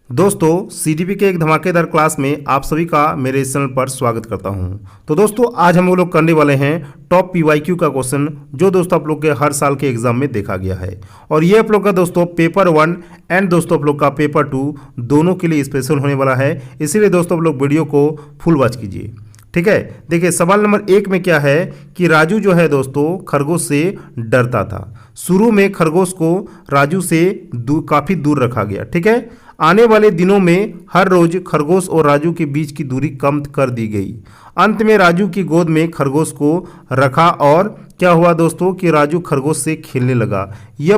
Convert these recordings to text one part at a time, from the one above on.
दोस्तों सीडीपी के एक धमाकेदार क्लास में आप सभी का मेरे इस चैनल पर स्वागत करता हूं। तो दोस्तों आज हम लोग करने वाले हैं टॉप पीवाईक्यू का क्वेश्चन, जो दोस्तों आप लोग के हर साल के एग्जाम में देखा गया है। और ये आप लोग का दोस्तों पेपर 1 एंड दोस्तों आप लोग का पेपर 2 दोनों के लिए स्पेशल होने वाला है। इसीलिए दोस्तों आप लोग वीडियो को फुल वॉच कीजिए, ठीक है। देखिए सवाल नंबर 1 में क्या है कि राजू जो है दोस्तों खरगोश से डरता था। शुरू में खरगोश को राजू से काफ़ी दूर रखा गया, ठीक है। आने वाले दिनों में हर रोज खरगोश और राजू के बीच की दूरी कम कर दी गई। अंत में राजू की गोद में खरगोश को रखा और क्या हुआ दोस्तों कि राजू खरगोश से खेलने लगा। यह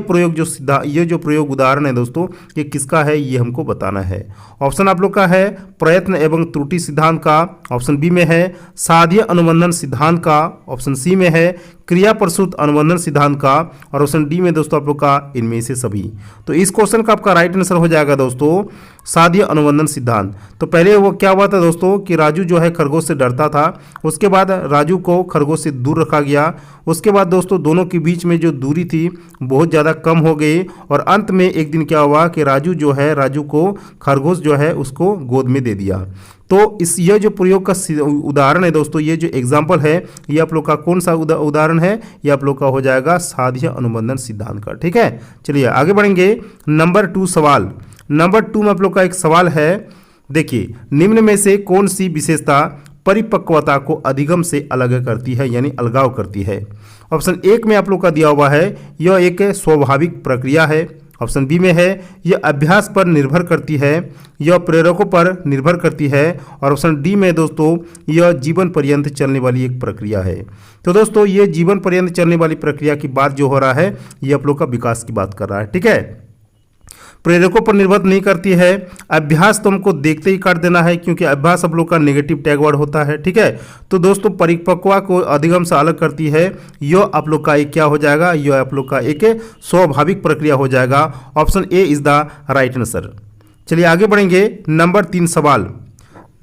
जो प्रयोग उदाहरण है दोस्तों, ये किसका है ये हमको बताना है। ऑप्शन आप लोग का है प्रयत्न एवं त्रुटि सिद्धांत का, ऑप्शन बी में है साध्य अनुबंधन सिद्धांत का, ऑप्शन सी में है क्रिया प्रसूत अनुबंधन सिद्धांत का, और ऑप्शन डी में दोस्तों आप लोग का इनमें से सभी। तो इस क्वेश्चन का आपका राइट आंसर हो जाएगा दोस्तों साध्य अनुबंधन सिद्धांत। तो पहले वो क्या हुआ था दोस्तों कि राजू जो है खरगोश से डरता था, उसके बाद राजू को खरगोश से दूर रखा गया। उसके बाद दोस्तों दोनों के बीच में जो दूरी थी बहुत ज़्यादा कम हो गई, और अंत में एक दिन क्या हुआ कि राजू को खरगोश जो है उसको गोद में दे दिया। तो ये जो प्रयोग का उदाहरण है दोस्तों, ये जो एग्जाम्पल है ये आप लोग का कौन सा उदाहरण है, ये आप लोग का हो जाएगा साध्य अनुबंधन सिद्धांत का, ठीक है। चलिए आगे बढ़ेंगे। नंबर 2 सवाल। नंबर 2 में आप लोग का एक सवाल है। देखिए निम्न में से कौन सी विशेषता परिपक्वता को अधिगम से अलग करती है, यानी अलगाव करती है। ऑप्शन 1 में आप लोग का दिया हुआ है यह एक स्वाभाविक प्रक्रिया है। ऑप्शन बी में है यह अभ्यास पर निर्भर करती है, यह प्रेरकों पर निर्भर करती है, और ऑप्शन डी में दोस्तों यह जीवन पर्यंत चलने वाली एक प्रक्रिया है। तो दोस्तों ये जीवन पर्यंत चलने वाली प्रक्रिया की बात जो हो रहा है ये आप लोग का विकास की बात कर रहा है, ठीक है। प्रेरकों पर निर्भर नहीं करती है। अभ्यास तो हमको देखते ही काट देना है, क्योंकि अभ्यास आप लोग का नेगेटिव टैग वर्ड होता है, ठीक है। तो दोस्तों परिपक्वता को अधिगम से अलग करती है, यह आप लोग का एक क्या हो जाएगा, यह आप लोग का एक स्वाभाविक प्रक्रिया हो जाएगा। Option A is the right answer. चलिए आगे बढ़ेंगे। नंबर 3 सवाल।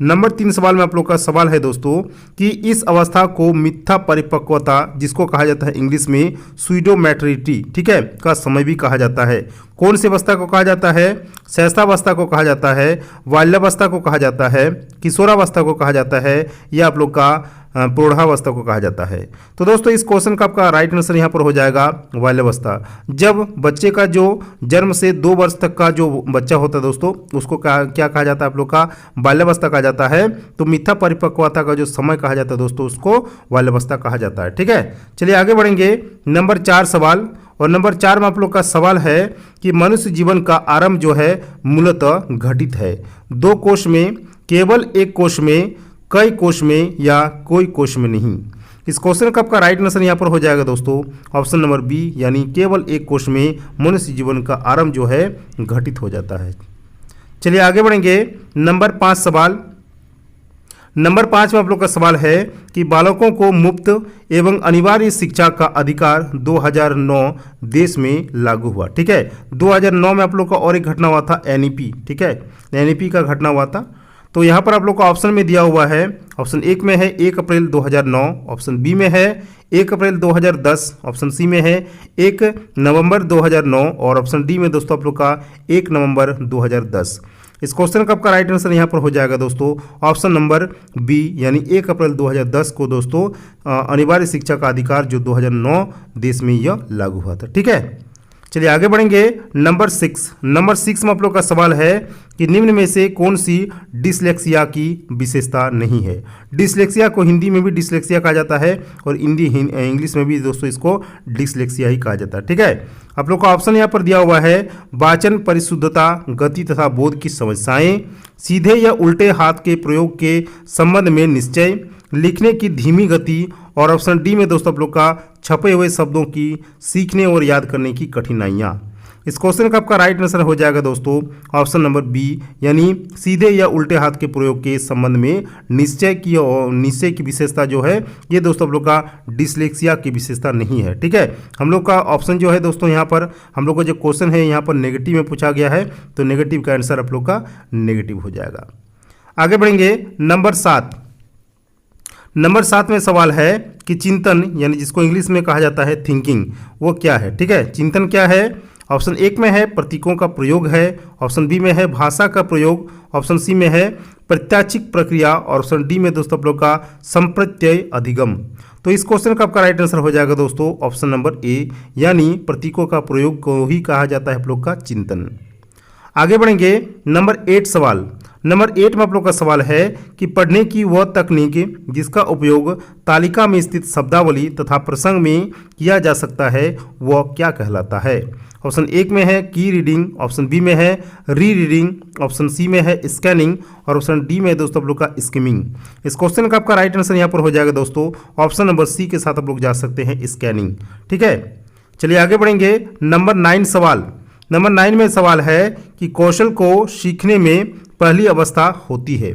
नंबर 3 सवाल में आप लोग का सवाल है दोस्तों कि इस अवस्था को मिथ्या परिपक्वता, जिसको कहा जाता है इंग्लिश में सूडो मैच्योरिटी, ठीक है, का समय भी कहा जाता है। कौन सी अवस्था को कहा जाता है? शैशवावस्था को कहा जाता है, बाल्यावस्था को कहा जाता है, किशोरावस्था को कहा जाता है, या आप लोग का प्रौढ़ावस्था को कहा जाता है। तो दोस्तों इस क्वेश्चन का आपका राइट आंसर यहाँ पर हो जाएगा बाल्यावस्था। जब बच्चे का जो जन्म से 2 वर्ष तक का जो बच्चा होता है दोस्तों, उसको क्या कहा जाता है आप लोग का? बाल्यावस्था कहा जाता है। तो मिथ्या परिपक्वता का जो समय कहा जाता है दोस्तों उसको बाल्यावस्था कहा जाता है, ठीक है। चलिए आगे बढ़ेंगे। नंबर 4 सवाल। और नंबर 4 में आप लोग का सवाल है कि मनुष्य जीवन का आरंभ जो है मूलतः घटित है 2 कोश में, केवल 1 कोश में, कई कोश में, या कोई कोश में नहीं। इस क्वेश्चन का आपका राइट आंसर यहाँ पर हो जाएगा दोस्तों ऑप्शन नंबर बी, यानी केवल 1 कोश में मनुष्य जीवन का आरंभ जो है घटित हो जाता है। चलिए आगे बढ़ेंगे। नंबर 5 सवाल। नंबर 5 में आप लोग का सवाल है कि बालकों को मुफ्त एवं अनिवार्य शिक्षा का अधिकार 2009 देश में लागू हुआ, ठीक है। 2009 में आप लोग का और एक घटना हुआ था एनईपी, ठीक है, एनईपी का घटना हुआ था। तो यहाँ पर आप लोग को ऑप्शन में दिया हुआ है, ऑप्शन 1 में है 1 अप्रैल 2009, ऑप्शन बी में है 1 अप्रैल 2010, ऑप्शन सी में है 1 नवंबर 2009, और ऑप्शन डी में दोस्तों आप लोग का 1 नवंबर 2010। इस क्वेश्चन का आपका राइट आंसर यहाँ पर हो जाएगा दोस्तों ऑप्शन नंबर बी, यानी 1 अप्रैल 2010 को दोस्तों अनिवार्य शिक्षा का अधिकार जो 2009 देश में यह लागू हुआ था, ठीक है। चलिए आगे बढ़ेंगे। नंबर 6। नंबर 6 में आप लोग का सवाल है कि निम्न में से कौन सी डिसलेक्सिया की विशेषता नहीं है। डिसलेक्सिया को हिंदी में भी डिसलेक्सिया कहा जाता है, और इंग्लिश में भी दोस्तों इसको डिसलेक्सिया ही कहा जाता है, ठीक है। आप लोग का ऑप्शन यहाँ पर दिया हुआ है वाचन परिशुद्धता, गति तथा बोध की समस्याएं, सीधे या उल्टे हाथ के प्रयोग के संबंध में निश्चय, लिखने की धीमी गति, और ऑप्शन डी में दोस्तों आप लोग का छपे हुए शब्दों की सीखने और याद करने की कठिनाइयाँ। इस क्वेश्चन का आपका राइट आंसर हो जाएगा दोस्तों ऑप्शन नंबर बी, यानी सीधे या उल्टे हाथ के प्रयोग के संबंध में निश्चय की विशेषता जो है ये दोस्तों आप लोग का डिसलेक्सिया की विशेषता नहीं है, ठीक है। हम लोग का ऑप्शन जो है दोस्तों यहाँ पर हम लोग का जो क्वेश्चन है यहाँ पर नेगेटिव में पूछा गया है, तो नेगेटिव का आंसर आप लोग का नेगेटिव हो जाएगा। आगे बढ़ेंगे। नंबर 7। नंबर 7 में सवाल है कि चिंतन, यानी जिसको इंग्लिश में कहा जाता है थिंकिंग, वो क्या है, ठीक है। चिंतन क्या है? ऑप्शन एक में है प्रतीकों का प्रयोग है, ऑप्शन बी में है भाषा का प्रयोग, ऑप्शन सी में है प्रत्याचिक प्रक्रिया और ऑप्शन डी में दोस्तों आप लोग का संप्रत्यय अधिगम। तो इस क्वेश्चन का आपका राइट आंसर हो जाएगा दोस्तों ऑप्शन नंबर ए, यानी प्रतीकों का प्रयोग को ही कहा जाता है आप लोग का चिंतन। आगे बढ़ेंगे नंबर 8 सवाल। नंबर 8 में आप लोग का सवाल है कि पढ़ने की वह तकनीक जिसका उपयोग तालिका में स्थित शब्दावली तथा प्रसंग में किया जा सकता है वह क्या कहलाता है। ऑप्शन एक में है की रीडिंग, ऑप्शन बी में है री रीडिंग, ऑप्शन सी में है स्कैनिंग और ऑप्शन डी में दोस्तों आप लोग का स्किमिंग। इस क्वेश्चन का आपका राइट आंसर यहाँ पर हो जाएगा दोस्तों ऑप्शन नंबर सी के साथ आप लोग जा सकते हैं स्कैनिंग। ठीक है, चलिए आगे बढ़ेंगे नंबर 9 सवाल। नंबर 9 में सवाल है कि कौशल को सीखने में पहली अवस्था होती है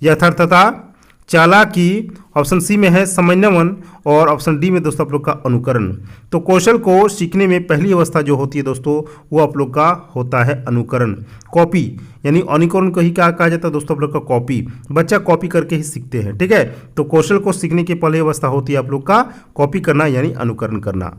यथार्थता, चालाकी, ऑप्शन सी में है समन्वयन और ऑप्शन डी में दोस्तों आप लोग का अनुकरण। तो कौशल को सीखने में पहली अवस्था जो होती है दोस्तों वो आप लोग का होता है अनुकरण, कॉपी, यानी अनुकरण को ही क्या कहा जाता है दोस्तों आप लोग का कॉपी। बच्चा कॉपी करके ही सीखते हैं। ठीक है, तो कौशल को सीखने की पहली अवस्था होती है आप लोग का कॉपी करना यानी अनुकरण करना।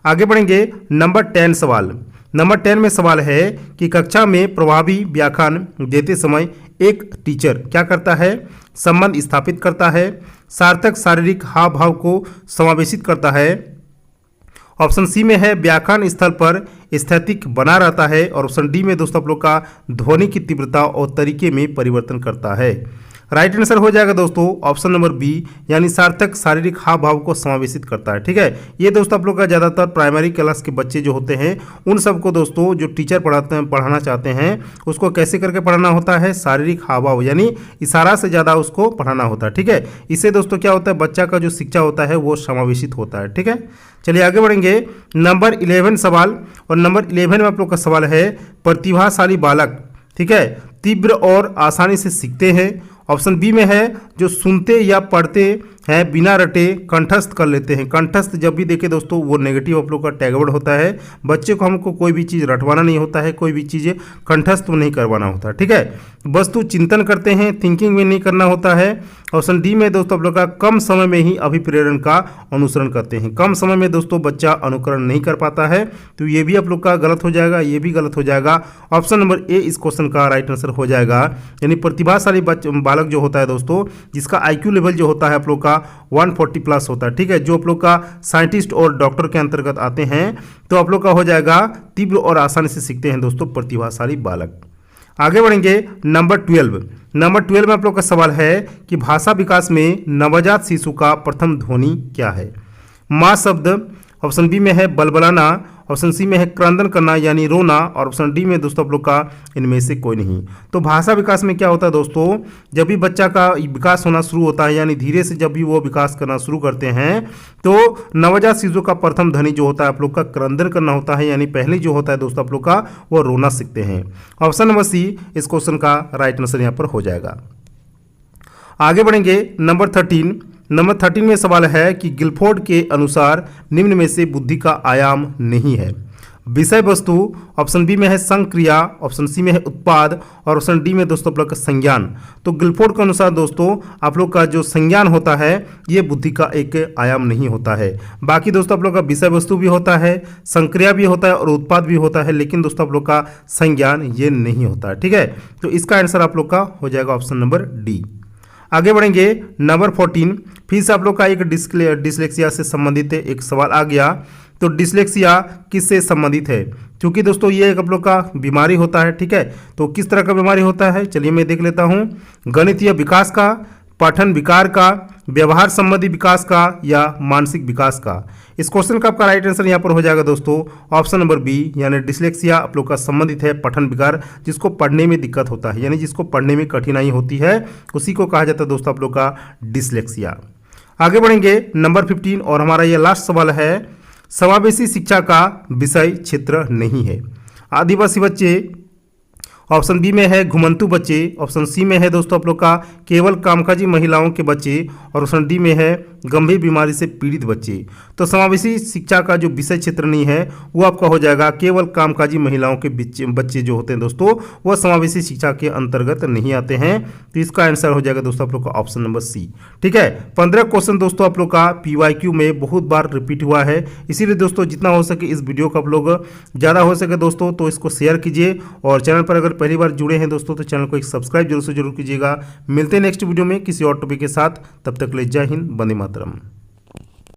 आगे बढ़ेंगे नंबर 10 सवाल। नंबर 10 में सवाल है कि कक्षा में प्रभावी व्याख्यान देते समय एक टीचर क्या करता है, संबंध स्थापित करता है, सार्थक शारीरिक हाव भाव को समावेशित करता है, ऑप्शन सी में है व्याख्यान स्थल पर स्थैतिक बना रहता है और ऑप्शन डी में दोस्तों आप लोग का ध्वनि की तीव्रता और तरीके में परिवर्तन करता है। राइट आंसर हो जाएगा दोस्तों ऑप्शन नंबर बी, यानी सार्थक शारीरिक हाव भाव को समावेशित करता है। ठीक है, ये दोस्तों आप लोग का ज़्यादातर प्राइमरी क्लास के बच्चे जो होते हैं उन सबको दोस्तों जो टीचर पढ़ाना चाहते हैं उसको कैसे करके पढ़ाना होता है, शारीरिक हाव भाव यानी इशारा से ज़्यादा उसको पढ़ाना होता है। ठीक है, इससे दोस्तों क्या होता है बच्चा का जो शिक्षा होता है वो समावेशित होता है। ठीक है, चलिए आगे बढ़ेंगे नंबर 11 सवाल। और नंबर 11 में आप लोग का सवाल है प्रतिभाशाली बालक, ठीक है, तीव्र और आसानी से सीखते हैं। ऑप्शन बी में है जो सुनते या पढ़ते हैं बिना रटे कंठस्थ कर लेते हैं। कंठस्थ जब भी देखें दोस्तों वो नेगेटिव आप लोग का टैगवर्ड होता है। बच्चे को हमको कोई भी चीज़ रटवाना नहीं होता है, कोई भी चीज़ें कंठस्थ नहीं करवाना होता है। ठीक है, वस्तु चिंतन करते हैं, थिंकिंग में नहीं करना होता है। ऑप्शन डी में दोस्तों आप लोग का कम समय में ही अभिप्रेरण का अनुसरण करते हैं। कम समय में दोस्तों बच्चा अनुकरण नहीं कर पाता है, तो ये भी आप लोग का गलत हो जाएगा, ये भी गलत हो जाएगा। ऑप्शन नंबर ए इस क्वेश्चन का राइट आंसर हो जाएगा, यानी प्रतिभाशाली बालक जो होता है दोस्तों जिसका IQ लेवल जो होता है आप लोग का 140 प्लस होता है। ठीक है, जो आप लोग का साइंटिस्ट और डॉक्टर के अंतर्गत आते हैं, तो आप लोग का हो जाएगा तीव्र और आसानी से सीखते हैं दोस्तों प्रतिभाशाली बालक। आगे बढ़ेंगे नंबर 12। नंबर 12 में आप लोग का सवाल है कि भाषा विकास में नवजात शिशु का प्रथम ध्वनि क्या है। माँ शब्द, ऑप्शन बी में है बलबलाना, ऑप्शन सी में है क्रंदन करना यानी रोना और ऑप्शन डी में दोस्तों आप लोग का इनमें से कोई नहीं। तो भाषा विकास में क्या होता है दोस्तों, जब भी बच्चा का विकास होना शुरू होता है यानी धीरे से जब भी वो विकास करना शुरू करते हैं तो नवजात शिशु का प्रथम ध्वनि जो होता है आप लोग का क्रंदन करना होता है, यानी पहले जो होता है दोस्तों आप लोग का वो रोना सीखते हैं। ऑप्शन नंबर सी इस क्वेश्चन का राइट आंसर यहाँ पर हो जाएगा। आगे बढ़ेंगे नंबर 13। नंबर 13 में सवाल है कि गिलफोर्ड के अनुसार निम्न में से बुद्धि का आयाम नहीं है। विषय वस्तु, ऑप्शन बी में है संक्रिया, ऑप्शन सी में है उत्पाद और ऑप्शन डी में दोस्तों आप लोग का संज्ञान। तो गिलफोर्ड के अनुसार दोस्तों आप लोग का जो संज्ञान होता है ये बुद्धि का एक आयाम नहीं होता है। बाकी दोस्तों आप लोग का विषय वस्तु भी होता है, संक्रिया भी होता है और उत्पाद भी होता है, लेकिन दोस्तों आप लोग का संज्ञान ये नहीं होता है। ठीक है, तो इसका आंसर आप लोग का हो जाएगा ऑप्शन नंबर डी। आगे बढ़ेंगे नंबर 14। फिर से आप लोग का एक डिसलेक्सिया से संबंधित एक सवाल आ गया। तो डिसलेक्सिया किससे संबंधित है, क्योंकि दोस्तों ये एक आप लोग का बीमारी होता है। ठीक है, तो किस तरह का बीमारी होता है चलिए मैं देख लेता हूँ। गणितीय विकास का, पठन विकार का, व्यवहार संबंधी विकास का या मानसिक विकास का। इस क्वेश्चन का आपका राइट आंसर यहाँ पर हो जाएगा दोस्तों ऑप्शन नंबर बी, यानी डिसलेक्सिया आप लोग का संबंधित है पठन विकार, जिसको पढ़ने में दिक्कत होता है यानी जिसको पढ़ने में कठिनाई होती है उसी को कहा जाता है दोस्तों आप लोग का डिसलेक्सिया। आगे बढ़ेंगे नंबर 15 और हमारा ये लास्ट सवाल है समावेशी शिक्षा का विषय क्षेत्र नहीं है। आदिवासी बच्चे, ऑप्शन बी में है घुमंतु बच्चे, ऑप्शन सी में है दोस्तों आप लोग का केवल कामकाजी महिलाओं के बच्चे, और ऑप्शन डी में है गंभीर बीमारी से पीड़ित बच्चे। तो समावेशी शिक्षा का जो विषय क्षेत्र नहीं है वो आपका हो जाएगा केवल कामकाजी महिलाओं के बच्चे जो होते हैं दोस्तों वह समावेशी शिक्षा के अंतर्गत नहीं आते हैं। तो इसका आंसर हो जाएगा दोस्तों आप लोग का ऑप्शन नंबर सी। ठीक है, 15 क्वेश्चन दोस्तों आप लोग का PYQ में बहुत बार रिपीट हुआ है, इसीलिए दोस्तों जितना हो सके इस वीडियो को आप लोग ज़्यादा हो सके दोस्तों तो इसको शेयर कीजिए, और चैनल पर अगर पहली बार जुड़े हैं दोस्तों तो चैनल को एक सब्सक्राइब जरूर से जरूर कीजिएगा। मिलते हैं नेक्स्ट वीडियो में किसी और टॉपिक के साथ, तब तक के लिए जय हिंद, वंदे मातरम।